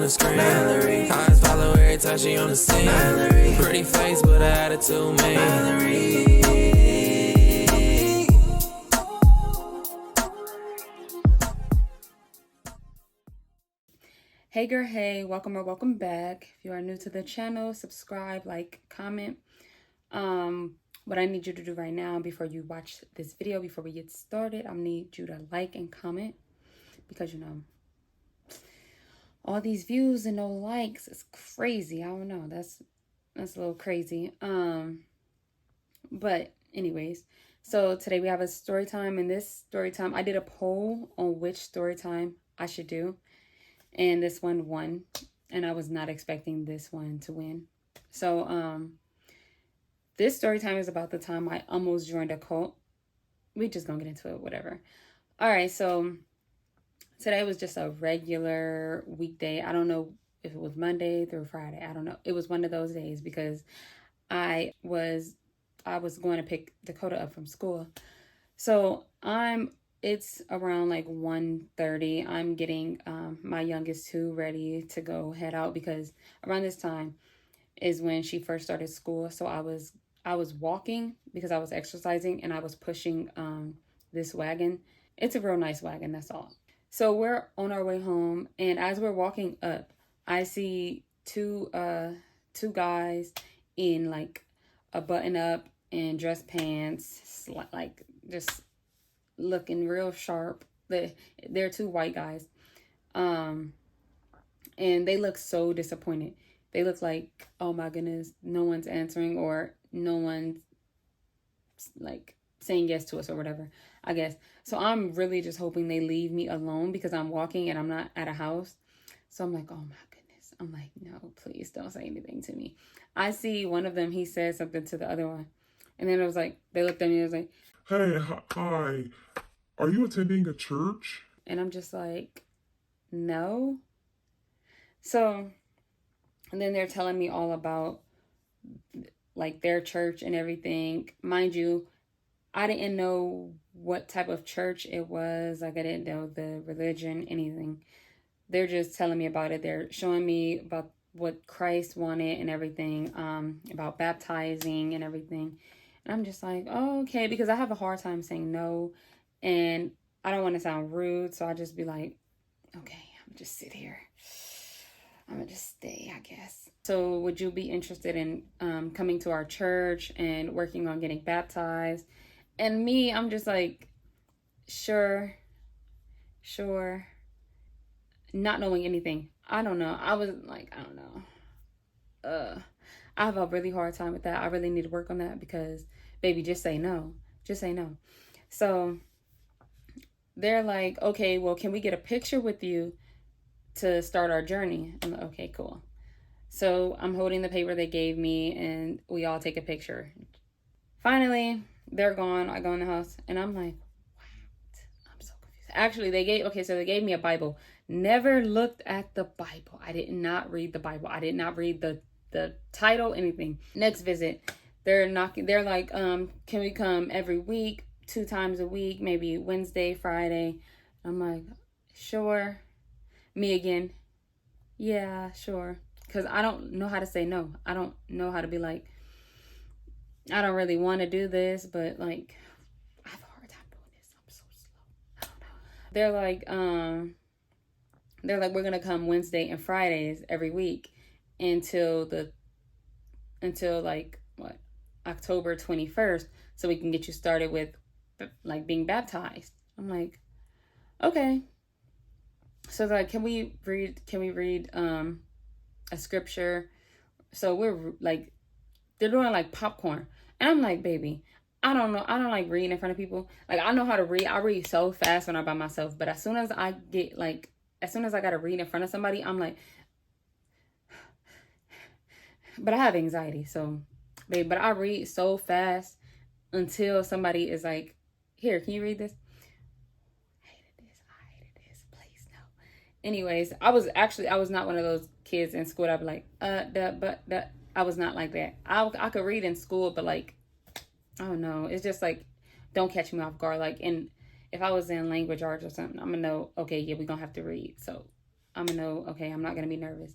the screen. Larie. Eyes follow every time she on the scene. Larie. Pretty face, but her attitude mean. Larie. Hey girl, hey, welcome or welcome back. If you are new to the channel, subscribe, like, comment. What I need you to do right now before you watch this video, before we get started, I need you to like and comment because all these views and no likes, it's crazy. I don't know. That's a little crazy. But anyways, so today we have a story time. In this story time, I did a poll on which story time I should do. And this one won. And I was not expecting this one to win. So, this story time is about the time I almost joined a cult. We just gonna get into it, whatever. All right, so today was just a regular weekday. I don't know if it was Monday through Friday. I don't know. It was one of those days because I was going to pick Dakota up from school. So it's around like 1:30. I'm getting my youngest two ready to go head out because around this time is when she first started school. So I was walking because I was exercising and I was pushing this wagon. It's a real nice wagon, that's all. So we're on our way home, and as we're walking up, I see two guys in like a button up and dress pants, like just looking real sharp. They're two white guys. And they look so disappointed. They look like, oh my goodness, no one's answering or no one's like saying yes to us or whatever, I guess. So I'm really just hoping they leave me alone because I'm walking and I'm not at a house. So I'm like, oh my goodness. I'm like, no, please don't say anything to me. I see one of them, he said something to the other one. And then it was like, they looked at me and it was like, hey, hi, are you attending a church? And I'm just like, no. So, and then they're telling me all about like their church and everything. Mind you, I didn't know what type of church it was. Like I didn't know the religion, anything. They're just telling me about it. They're showing me about what Christ wanted and everything, about baptizing and everything. And I'm just like, oh, okay, because I have a hard time saying no. And I don't want to sound rude. So I just be like, okay, I'm gonna just sit here. I'm gonna just stay, I guess. So would you be interested in coming to our church and working on getting baptized? And me, I'm just like, sure. Not knowing anything. I don't know. I was like, I don't know. I have a really hard time with that. I really need to work on that because, baby, just say no. Just say no. So they're like, okay, well, can we get a picture with you to start our journey? I'm like, okay, cool. So I'm holding the paper they gave me and we all take a picture. Finally, they're gone. I go in the house and I'm like, what? I'm so confused. Actually, they gave me a Bible. Never looked at the Bible. I did not read the Bible. I did not read the title, anything. Next visit, they're knocking. They're like, can we come every week, 2 times a week, maybe Wednesday, Friday? I'm like, sure. Me again. Yeah, sure. Because I don't know how to say no. I don't know how to be like, I don't really want to do this, but like, I have a hard time doing this. I'm so slow. I don't know. They're like, we're gonna come Wednesday and Fridays every week until like what, October 21st, so we can get you started with like being baptized. I'm like, okay. So like, can we read a scripture? So we're like, they're doing like popcorn. And I'm like, baby, I don't know. I don't like reading in front of people. Like, I know how to read. I read so fast when I'm by myself. But as soon as I got to read in front of somebody, I'm like, but I have anxiety. So, babe, but I read so fast until somebody is like, here, can you read this? I hated this. Please, no. Anyways, I was not one of those kids in school that I'd be like, I was not like that. I could read in school, but like, I don't know. It's just like, don't catch me off guard. Like, and if I was in language arts or something, I'm gonna know, okay, yeah, we're gonna have to read. So I'm gonna know, okay, I'm not gonna be nervous.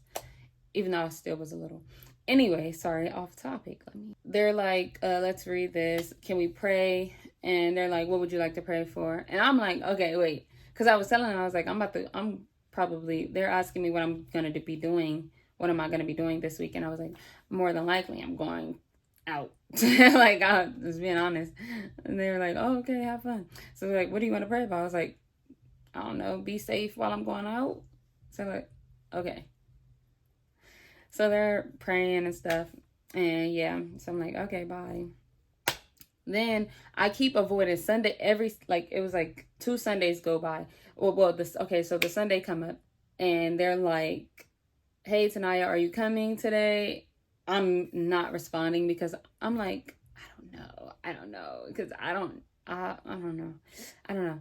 Even though I still was a little. Anyway, sorry, off topic. They're like, let's read this. Can we pray? And they're like, what would you like to pray for? And I'm like, okay, wait. Because I was telling them, I was like, they're asking me what I'm going to be doing. What am I going to be doing this week? And I was like, more than likely, I'm going out. Like, I was being honest. And they were like, oh, okay, have fun. So they're like, what do you want to pray about? I was like, I don't know, be safe while I'm going out. So like, okay. So they're praying and stuff. And yeah, so I'm like, okay, bye. Then I keep avoiding Sunday it was like 2 Sundays go by. So the Sunday come up and they're like, hey, Tanaya, are you coming today? I'm not responding because I'm like, I don't know. Because I don't know.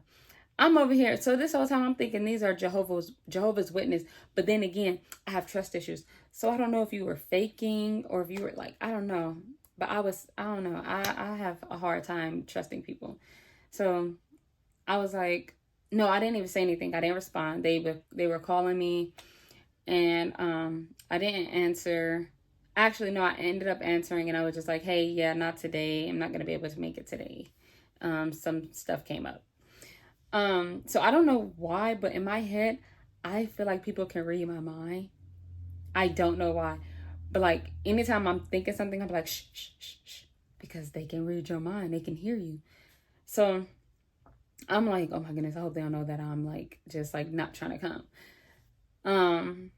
I'm over here. So this whole time I'm thinking these are Jehovah's Witness. But then again, I have trust issues. So I don't know if you were faking or if you were like, I don't know. But I don't know. I have a hard time trusting people. So I was like, no, I didn't even say anything. I didn't respond. They were calling me and I didn't answer. Actually, no, I ended up answering and I was just like, hey, yeah, not today. I'm not going to be able to make it today. Some stuff came up. So I don't know why, but in my head, I feel like people can read my mind. I don't know why. But like anytime I'm thinking something, I'm like, shh, shh, shh, shh, because they can read your mind. They can hear you. So I'm like, oh my goodness, I hope they don't know that I'm like, just like not trying to come.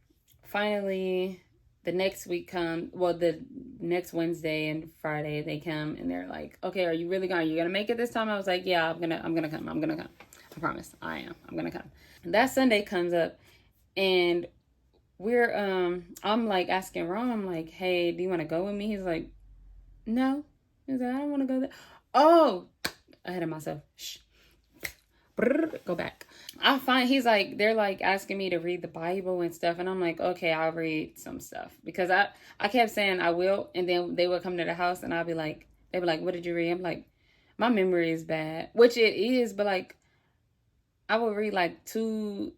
Finally, the next week the next Wednesday and Friday, they come and they're like, okay, are you really going to make it this time? I was like, yeah, I'm going to come. I promise. I am. I'm going to come. And that Sunday comes up and I'm like asking Ron, I'm like, hey, do you want to go with me? He's like, no. He's like, I don't want to go there. Oh, ahead of myself. Shh. Go back. They're like asking me to read the Bible and stuff. And I'm like, okay, I'll read some stuff. Because I kept saying I will. And then they would come to the house and they'd be like, what did you read? I'm like, my memory is bad, which it is. But like, I would read like two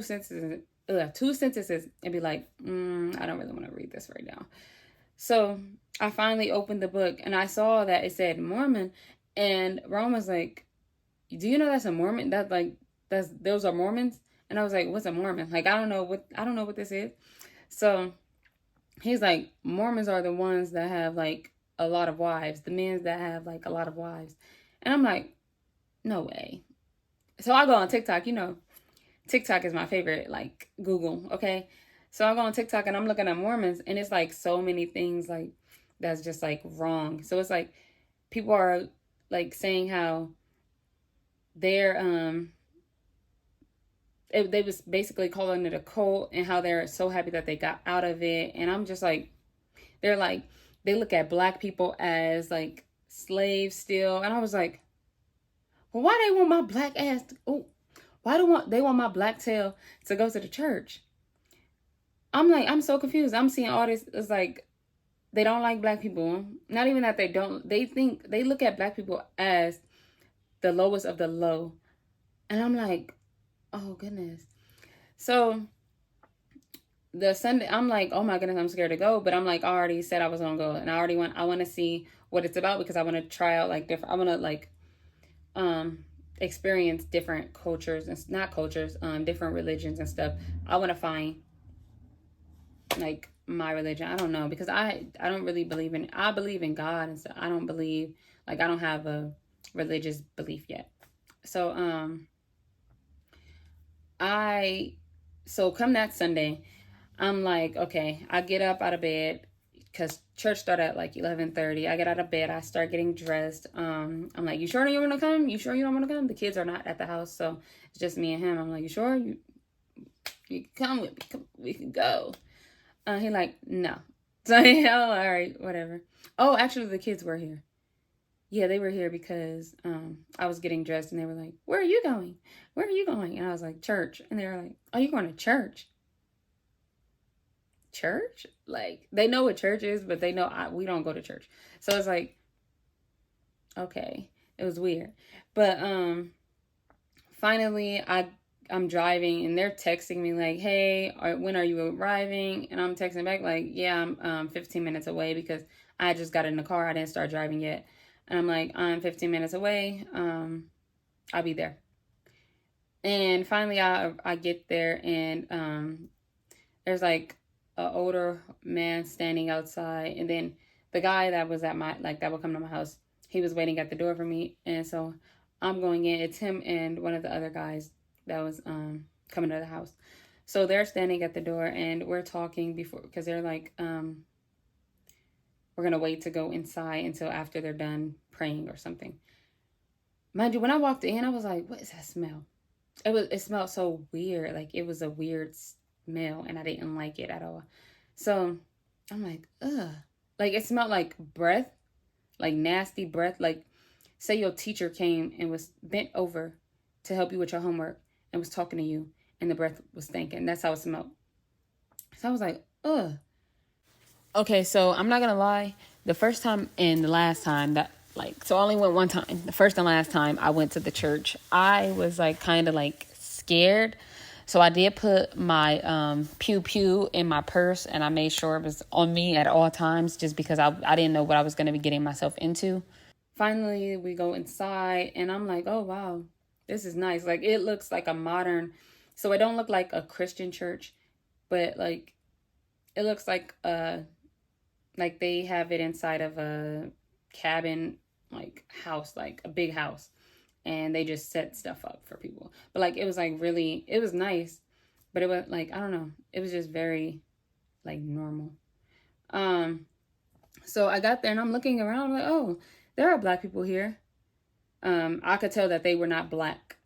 sentences and be like, I don't really want to read this right now. So I finally opened the book and I saw that it said Mormon, and Ron was like, do you know that's a Mormon? Those are Mormons? And I was like, what's a Mormon? Like, I don't know what this is. So he's like, Mormons are the ones that have like a lot of wives, the men that have like a lot of wives. And I'm like, no way. So I go on TikTok, TikTok is my favorite, like Google, okay? So I go on TikTok and I'm looking at Mormons and it's like so many things like that's just like wrong. So it's like people are like saying how they're they was basically calling it a cult and how they're so happy that they got out of it. And I'm just like, they look at black people as like slaves still. And I was like, well, why they want my black ass why they want my black tail to go to the church? I'm like, I'm so confused. I'm seeing all this. It's like, they don't like black people. Not even that they look at black people as the lowest of the low. And I'm like, oh goodness. So the Sunday, I'm like, oh my goodness, I'm scared to go. But I'm like, I already said I was going to go. And I want to see what it's about because I want to try out like different, I want to like, experience different cultures and not cultures, different religions and stuff. I want to find like my religion. I don't know because I don't really I believe in God and stuff. I don't have a religious belief yet. So come that Sunday, I'm like, okay, I get up out of bed because church started at like 11:30. I get out of bed. I start getting dressed. I'm like, you sure you want to come? You sure you don't want to come? The kids are not at the house, so it's just me and him. I'm like, you sure? You can come with me. We can go. He like, no. So yeah, all right, whatever. Oh, actually, the kids were here. Yeah, they were here because I was getting dressed, and they were like, where are you going? Where are you going? And I was like, church. And they were like, oh, you're going to church? Church? Like, they know what church is, but they know we don't go to church. So it's like, okay, it was weird. But finally I I'm driving and they're texting me like, hey, when are you arriving? And I'm texting back like, yeah, I'm 15 minutes away because I just got in the car. I didn't start driving yet. And I'm like, I'm 15 minutes away. I'll be there. And finally I get there and there's like an older man standing outside. And then the guy that was at my, like that would come to my house, he was waiting at the door for me. And so I'm going in. It's him and one of the other guys that was coming to the house. So they're standing at the door and we're talking before, because they're like, we're going to wait to go inside until after they're done praying or something. Mind you, when I walked in, I was like, what is that smell? It smelled so weird. Like it was a weird smell and I didn't like it at all. So I'm like, ugh. Like it smelled like breath, like nasty breath. Like say your teacher came and was bent over to help you with your homework and was talking to you and the breath was stinking. That's how it smelled. So I was like, ugh. Okay, so I'm not gonna lie. The first time and the last time that, like, so I only went one time. The first and last time I went to the church, I was like kind of like scared. So I did put my pew pew in my purse and I made sure it was on me at all times just because I didn't know what I was going to be getting myself into. Finally, we go inside and I'm like, oh, wow, this is nice. Like it looks like a modern, so it don't look like a Christian church, but like it looks like they have it inside of a cabin, like house, like a big house. And they just set stuff up for people. But like, it was like really, it was nice. But it was like, I don't know. It was just very like normal. So I got there and I'm looking around. I'm like, oh, there are Black people here. I could tell that they were not Black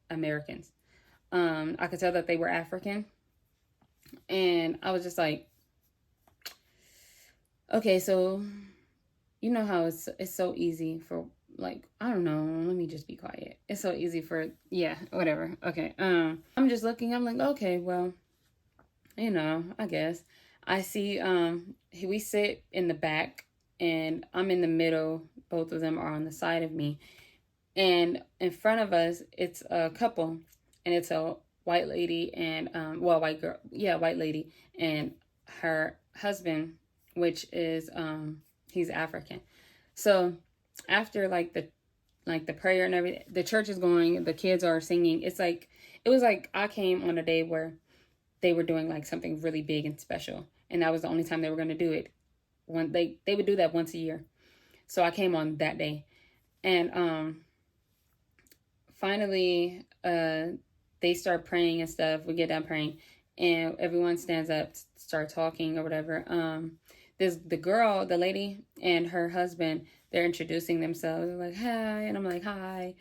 Americans. I could tell that they were African. And I was just like, okay, so you know how it's so easy for, like, I don't know, let me just be quiet. It's so easy for, yeah, whatever. Okay. I'm just looking, I'm like, okay, well, you know, I guess. I see we sit in the back and I'm in the middle. Both of them are on the side of me. And in front of us, it's a couple and it's a white lady and white girl. Yeah, white lady and her husband, which is he's African. So after like the prayer and everything, the church is going, the kids are singing. It was like I came on a day where they were doing like something really big and special, and that was the only time they were going to do it. When they would do that once a year, so I came on that day, and finally they start praying and stuff. We get done praying, and everyone stands up, start talking or whatever. The girl, the lady, and her husband, they're introducing themselves. They're like, hi, and I'm like, hi.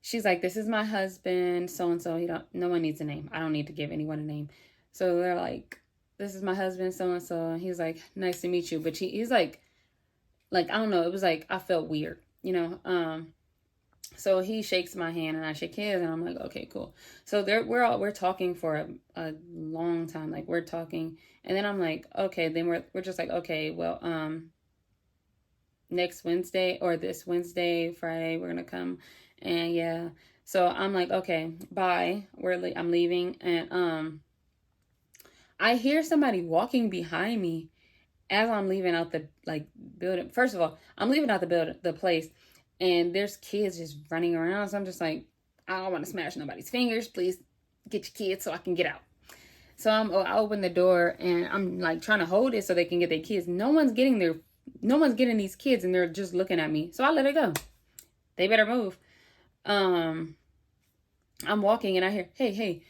She's like, this is my husband, so and so. No one needs a name. I don't need to give anyone a name. So they're like, this is my husband, so and so. And he's like, nice to meet you. But he's like I don't know. It was like I felt weird, you know. So he shakes my hand and I shake his and I'm like, okay, cool. So we're talking for a long time. Like we're talking and then I'm like, okay, then we're just like, okay, well, next Wednesday or this Wednesday, Friday, we're going to come. And yeah, so I'm like, okay, bye. I'm leaving. And, I hear somebody walking behind me as I'm leaving out the building. First of all, I'm leaving out the place. And there's kids just running around. So I'm just like, I don't want to smash nobody's fingers. Please get your kids so I can get out. So I open the door and I'm like trying to hold it so they can get their kids. No one's getting these kids and they're just looking at me. So I let it go. They better move. I'm walking and I hear, hey,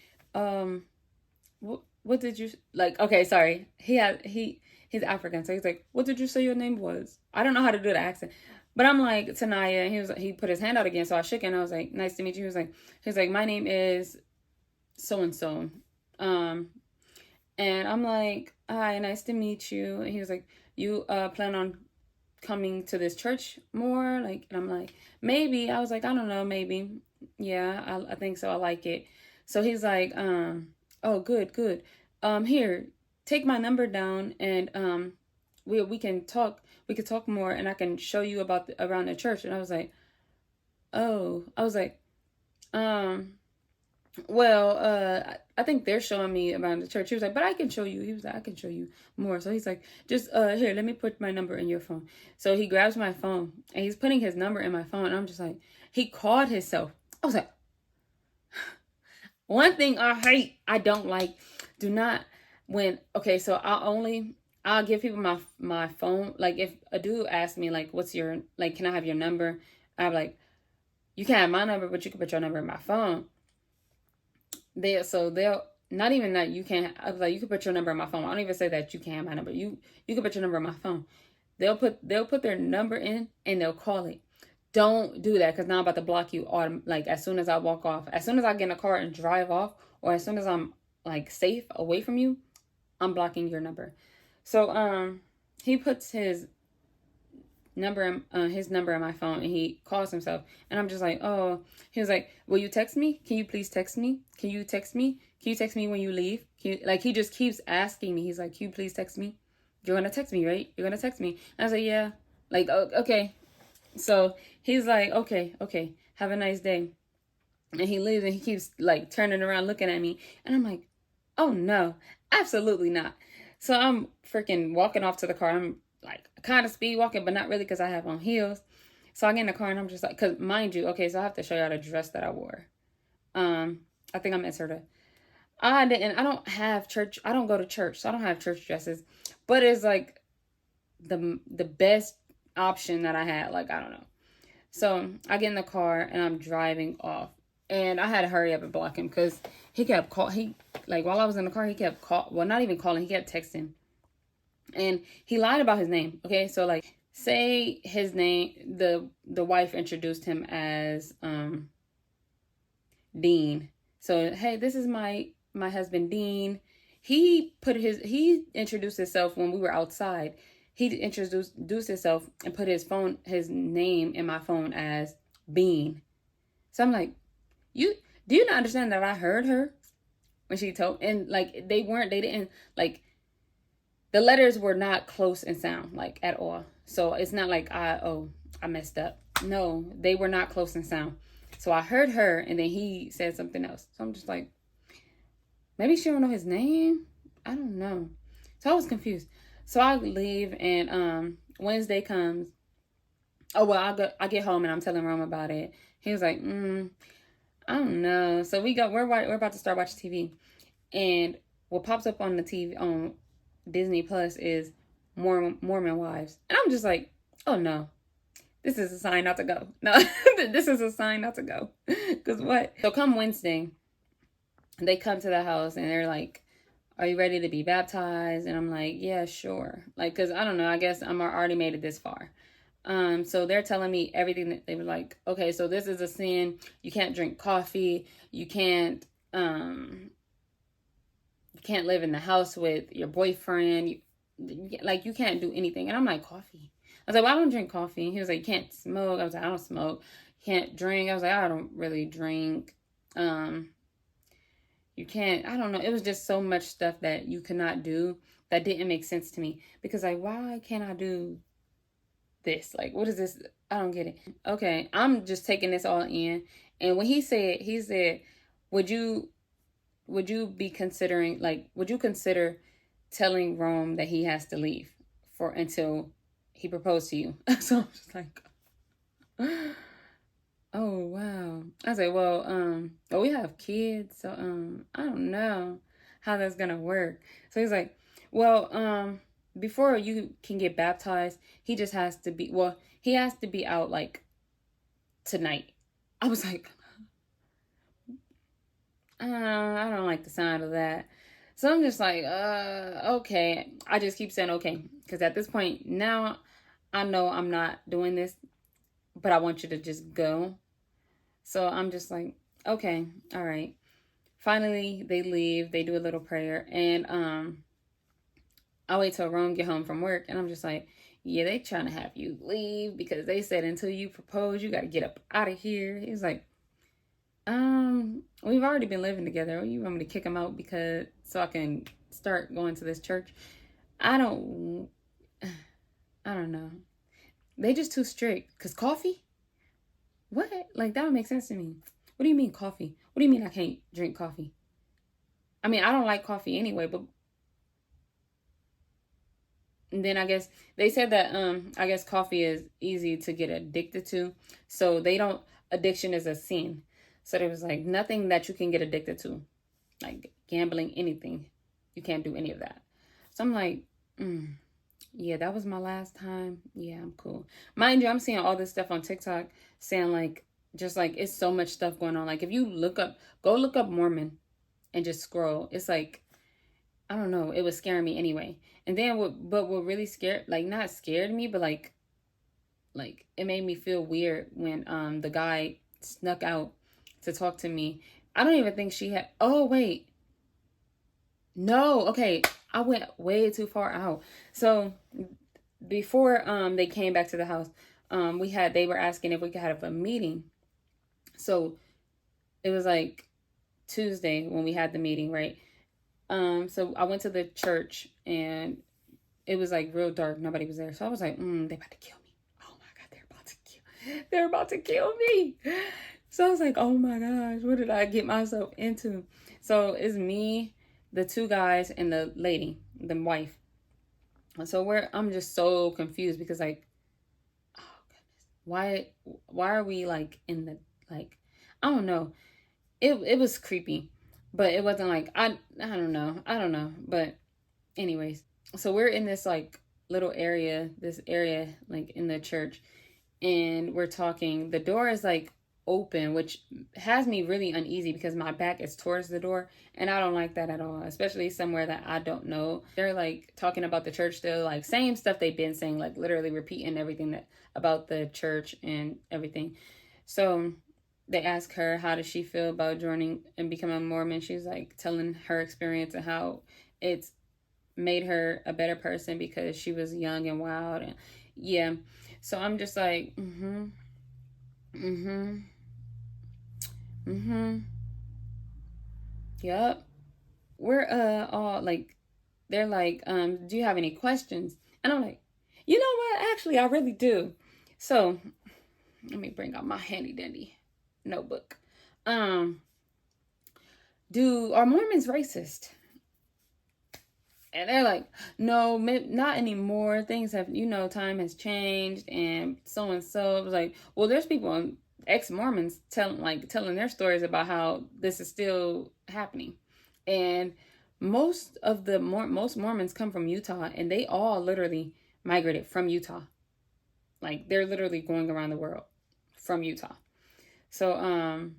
what did you like? Okay, sorry. He's African. So he's like, what did you say your name was? I don't know how to do the accent. But I'm like, Tanaya, he put his hand out again, so I shook it and I was like, nice to meet you. He was like, my name is so-and-so. And I'm like, hi, nice to meet you. And he was like, you plan on coming to this church more? Like, and I'm like, maybe. I was like, I don't know, maybe. Yeah, I think so. I like it. So he's like, oh, good. Here, take my number down and we can talk. We could talk more and I can show you around the church. And I was like, oh, I was like, well, I think they're showing me around the church. He was like, but I can show you. He was like, I can show you more. So he's like, just, here, let me put my number in your phone. So he grabs my phone and he's putting his number in my phone. And I'm just like, he called himself. I was like, one thing I hate, I don't like, do not, okay, so I'll give people my phone. Like, if a dude asks me, like, what's your, like, can I have your number? I'm like, you can have my number, but you can put your number in my phone. They'll not even that you can't. I was like, you can put your number in my phone. I don't even say that you can't have my number. You can put your number in my phone. They'll put their number in and they'll call it. Don't do that, because now I'm about to block you. Like, as soon as I walk off, as soon as I get in a car and drive off, or as soon as I'm like safe away from you, I'm blocking your number. So he puts his number in my phone and he calls himself, and I'm just like, oh. He was like, will you text me? Can you please text me? Can you text me? Can you text me when you leave? Like, he just keeps asking me. He's like, can you please text me? You're gonna text me, right? You're gonna text me. And I was like, yeah. Like, okay. So he's like, okay, have a nice day. And he leaves and he keeps like turning around looking at me, and I'm like, oh no, absolutely not. So I'm freaking walking off to the car. I'm like kind of speed walking, but not really, because I have on heels. So I get in the car and I'm just like, because mind you, okay, so I have to show y'all the dress that I wore. I think I meant her to. I don't have church. I don't go to church, so I don't have church dresses. But it's like the best option that I had. Like, I don't know. So I get in the car and I'm driving off, and I had to hurry up and block him because he kept while I was in the car, he kept not even calling, he kept texting. And he lied about his name. Okay, so like, say his name, the wife introduced him as Dean. So, hey, this is my husband Dean. He introduced himself when we were outside. He introduced himself and put his name in my phone as Bean. So I'm like, do you not understand that I heard her when she told, and like, they didn't, like, the letters were not close in sound, like, at all. So it's not like I messed up. No, they were not close in sound. So I heard her, and then he said something else. So I'm just like, maybe she don't know his name. I don't know. So I was confused. So I leave, and Wednesday comes. Oh well, I get home and I'm telling Rome about it. He was like, I don't know. So we're about to start watching TV, and what pops up on the TV on Disney Plus is Mormon Wives, and I'm just like, oh no, this is a sign not to go. No, this is a sign not to go. Cause what? So come Wednesday, they come to the house and they're like, are you ready to be baptized? And I'm like, yeah, sure. Like, cause I don't know, I guess I'm already made it this far. So they're telling me everything that they were like, okay, so this is a sin. You can't drink coffee. You can't live in the house with your boyfriend. You can't do anything. And I'm like, coffee? I was like, well, I don't drink coffee. He was like, you can't smoke. I was like, I don't smoke. You can't drink. I was like, I don't really drink. You can't, I don't know. It was just so much stuff that you could not do that didn't make sense to me. Because like, why can't I do this? Like, what is this? I don't get it. Okay, I'm just taking this all in. And when he said, would you be considering, like, would you consider telling Rome that he has to leave until he proposed to you? So I'm just like, oh wow. I was like, well, we have kids, so I don't know how that's gonna work. So he's like, well, before you can get baptized, he has to be out like tonight. I was like, I don't like the sound of that. So I'm just like, okay. I just keep saying okay, because at this point now I know I'm not doing this, but I want you to just go. So I'm just like, okay, all right. Finally, they leave. They do a little prayer, and I wait till Rome get home from work, and I'm just like, yeah, they trying to have you leave because they said until you propose, you got to get up out of here. He's like, we've already been living together. You want me to kick him out so I can start going to this church? I don't know. They just too strict. Cause coffee? What? Like, that don't make sense to me. What do you mean coffee? What do you mean I can't drink coffee? I mean, I don't like coffee anyway, but and then I guess they said that I guess coffee is easy to get addicted to. So they don't addiction is a sin. So there was like nothing that you can get addicted to. Like gambling, anything. You can't do any of that. So I'm like, yeah, that was my last time. Yeah, I'm cool. Mind you, I'm seeing all this stuff on TikTok saying like, just like it's so much stuff going on. Like if you go look up Mormon and just scroll. It's like, I don't know. It was scaring me anyway. And then what really scared, like not scared me, but like it made me feel weird when the guy snuck out to talk to me. I don't even think she had, oh wait. No, okay. I went way too far out. So before they came back to the house, they were asking if we could have a meeting. So it was like Tuesday when we had the meeting, right? So I went to the church and it was like real dark. Nobody was there. So I was like, they about to kill me. Oh my God, they're about to kill me. So I was like, oh my gosh, what did I get myself into? So it's me, the two guys, and the lady, the wife. So I'm just so confused because like, oh goodness, why are we like in the, like, I don't know. It was creepy, but it wasn't like, I don't know. But anyways, so we're in this like little area, like in the church, and we're talking. The door is like open, which has me really uneasy because my back is towards the door, and I don't like that at all, especially somewhere that I don't know. They're like talking about the church still, like same stuff they've been saying, like literally repeating everything that about the church and everything. So they asked her how does she feel about joining and becoming a Mormon. She's like telling her experience and how it's made her a better person because she was young and wild. And yeah, so I'm just like, yep. We're all like, they're like, do you have any questions? And I'm like, you know what? Actually, I really do. So let me bring out my handy dandy notebook. Are Mormons racist? And they're like, no, not anymore. Things have, time has changed and so. It was like, well, there's people, ex-Mormons telling their stories about how this is still happening. And most Mormons come from Utah, and they all literally migrated from Utah. Like they're literally going around the world from Utah. So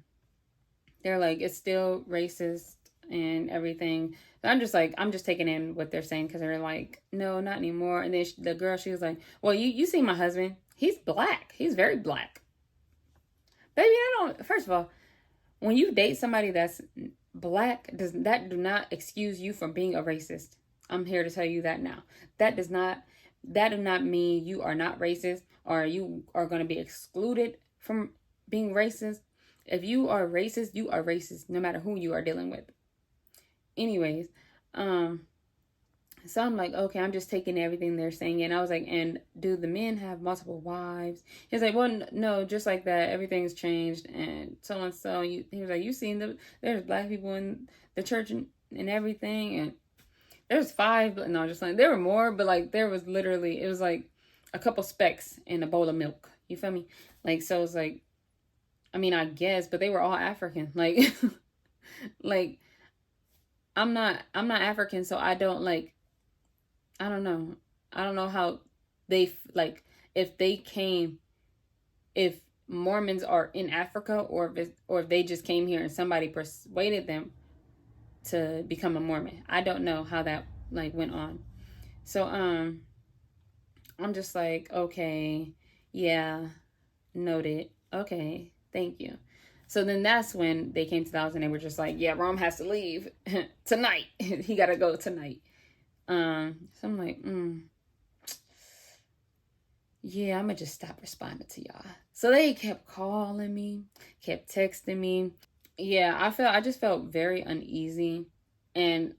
they're like, it's still racist and everything. So I'm just taking in what they're saying because they're like, no, not anymore. And then the girl, she was like, well, you see my husband, he's black. He's very black. Baby, first of all, when you date somebody that's black, do not excuse you from being a racist. I'm here to tell you that now. That do not mean you are not racist or you are going to be excluded from being racist. If you are racist, you are racist no matter who you are dealing with. Anyways, so I'm like, okay, I'm just taking everything they're saying. And I was like, and do the men have multiple wives? He's like, well, no, just like that. Everything's changed. And so. He was like, you seen there's black people in the church and everything. And there's 5, but no, just like, there were more, but like, there was literally, it was like a couple specks in a bowl of milk. You feel me? Like, so it's like, I mean, I guess, but they were all African. Like, like, I'm not African, so I don't like, I don't know. I don't know how they, like, if Mormons are in Africa or if they just came here and somebody persuaded them to become a Mormon. I don't know how that, like, went on. So, I'm just like, okay, yeah, noted. Okay, thank you. So then that's when they came to the house and they were just like, yeah, Rome has to leave tonight. He got to go tonight. So I'm like, yeah, I'm going to just stop responding to y'all. So they kept calling me, kept texting me. Yeah, I just felt very uneasy. And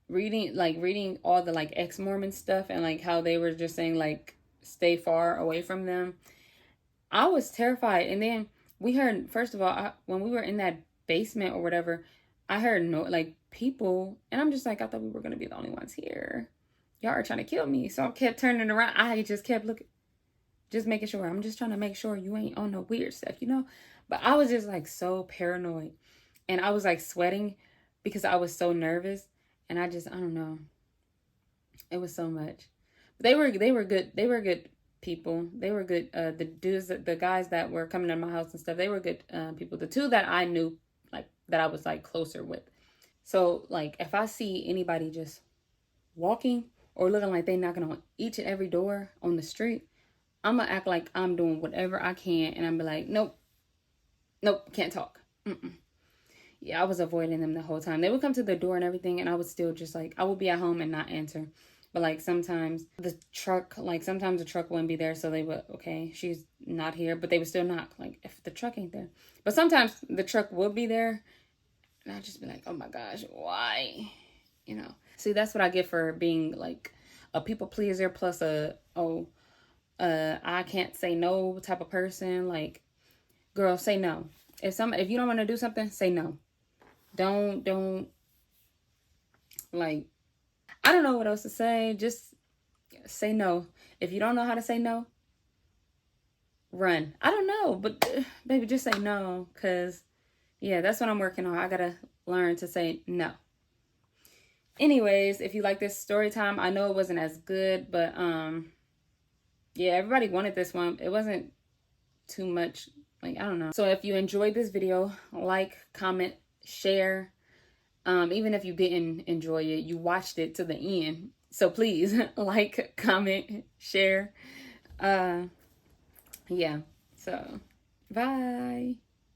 reading all the like ex-Mormon stuff and like how they were just saying like, stay far away from them. I was terrified. And then we heard, first of all, when we were in that basement or whatever, I heard no, like, people, and I'm just like, I thought we were going to be the only ones here. Y'all are trying to kill me. So I kept turning around. I just kept looking, just making sure. I'm just trying to make sure you ain't on no weird stuff, you know? But I was just like so paranoid. And I was like sweating because I was so nervous. And I don't know. It was so much. But they were good. They were good people. They were good. The dudes, the guys that were coming to my house and stuff, they were good people. The two that I knew, like, that I was like closer with. So like if I see anybody just walking or looking like they knocking on each and every door on the street, I'm gonna act like I'm doing whatever I can, and I'm be like, nope, can't talk. Yeah, I was avoiding them the whole time. They would come to the door and everything, and I would still just like, I would be at home and not answer. But like sometimes the truck wouldn't be there, so they would, okay, she's not here, but they would still knock, like if the truck ain't there. But sometimes the truck would be there, and I'd just be like, oh my gosh, why? You know. See, that's what I get for being like a people pleaser plus I can't say no type of person. Like, girl, say no. If you don't want to do something, say no. Don't like, I don't know what else to say. Just say no. If you don't know how to say no, run. I don't know, but baby, just say no. Cause yeah, that's what I'm working on. I gotta learn to say no. Anyways, if you like this story time, I know it wasn't as good, but yeah, everybody wanted this one. It wasn't too much, like, I don't know. So if you enjoyed this video, like, comment, share. Even if you didn't enjoy it, you watched it to the end. So please like, comment, share. Yeah. So bye.